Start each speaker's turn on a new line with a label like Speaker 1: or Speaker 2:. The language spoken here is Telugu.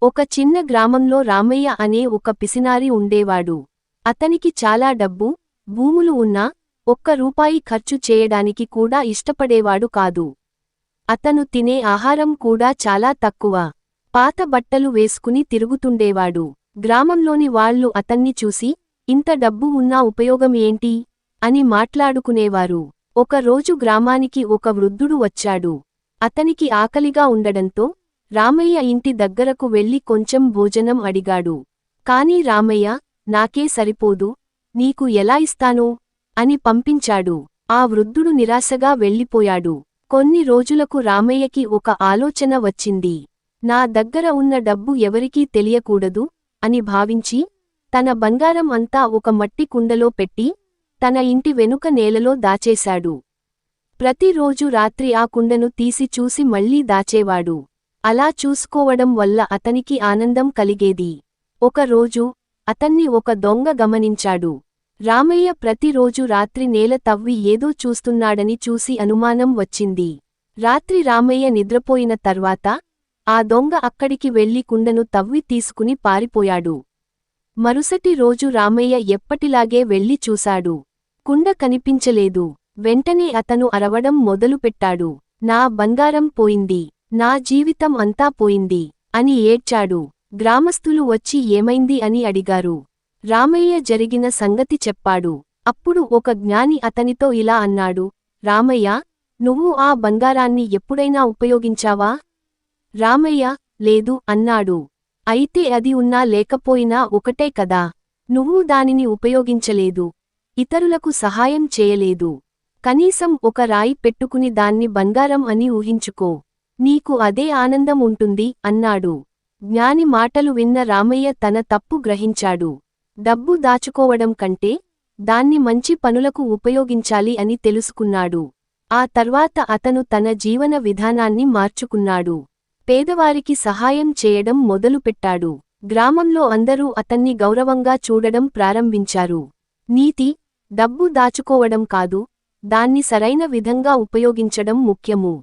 Speaker 1: ఒక చిన్న గ్రామంలో రామయ్య అనే ఒక పిసినారి ఉండేవాడు. అతనికి చాలా డబ్బు, భూములు ఉన్నా ఒక్క రూపాయి ఖర్చు చేయడానికి కూడా ఇష్టపడేవాడు కాదు. అతను తినే ఆహారం కూడా చాలా తక్కువ. పాత బట్టలు వేసుకుని తిరుగుతుండేవాడు. గ్రామంలోని వాళ్లు అతన్ని చూసి, ఇంత డబ్బు ఉన్నా ఉపయోగం ఏంటి అని మాట్లాడుకునేవారు. ఒక రోజు గ్రామానికి ఒక వృద్ధుడు వచ్చాడు. అతనికి ఆకలిగా ఉండడంతో రామయ్య ఇంటి దగ్గరకు వెళ్లి కొంచెం భోజనం అడిగాడు. కాని రామయ్య, నాకే సరిపోదు, నీకు ఎలా ఇస్తాను అని పంపించాడు. ఆ వృద్ధుడు నిరాశగా వెళ్ళిపోయాడు. కొన్ని రోజులకు రామయ్యకి ఒక ఆలోచన వచ్చింది. నా దగ్గర ఉన్న డబ్బు ఎవరికీ తెలియకూడదు అని భావించి, తన బంగారం అంతా ఒక మట్టి కుండలో పెట్టి, తన ఇంటి వెనుక నేలలో దాచేశాడు. ప్రతిరోజు రాత్రి ఆ కుండను తీసి చూసి మళ్లీ దాచేవాడు. అలా చూసుకోవడం వల్ల అతనికి ఆనందం కలిగేది. ఒకరోజు అతన్ని ఒక దొంగ గమనించాడు. రామయ్య ప్రతిరోజు రాత్రి నేల తవ్వి ఏదో చూస్తున్నాడని చూసి అనుమానం వచ్చింది. రాత్రి రామయ్య నిద్రపోయిన తర్వాత ఆ దొంగ అక్కడికి వెళ్లి కుండను తవ్వి తీసుకుని పారిపోయాడు. మరుసటి రోజు రామయ్య ఎప్పటిలాగే వెళ్లి చూశాడు. కుండ కనిపించలేదు. వెంటనే అతను అరవడం మొదలుపెట్టాడు. నా బంగారం పోయింది, నా జీవితం అంతా పోయింది అని ఏడ్చాడు. గ్రామస్థులు వచ్చి ఏమైంది అని అడిగారు. రామయ్య జరిగిన సంగతి చెప్పాడు. అప్పుడు ఒక జ్ఞాని అతనితో ఇలా అన్నాడు, రామయ్య, నువ్వు ఆ బంగారాన్ని ఎప్పుడైనా ఉపయోగించావా? రామయ్య, లేదు అన్నాడు. అయితే అది ఉన్నా లేకపోయినా ఒకటే కదా. నువ్వు దానిని ఉపయోగించలేదు, ఇతరులకు సహాయం చేయలేదు. కనీసం ఒక రాయి పెట్టుకుని దాన్ని బంగారం అని ఊహించుకో, నీకు అదే ఆనందం ఉంటుంది అన్నాడు. జ్ఞాని మాటలు విన్న రామయ్య తన తప్పు గ్రహించాడు. డబ్బు దాచుకోవడం కంటే దాన్ని మంచి పనులకు ఉపయోగించాలి అని తెలుసుకున్నాడు. ఆ తర్వాత అతను తన జీవన విధానాన్ని మార్చుకున్నాడు. పేదవారికి సహాయం చేయడం మొదలుపెట్టాడు. గ్రామంలో అందరూ అతన్ని గౌరవంగా చూడడం ప్రారంభించారు. నీతి, డబ్బు దాచుకోవడం కాదు, దాన్ని సరైన విధంగా ఉపయోగించడం ముఖ్యము.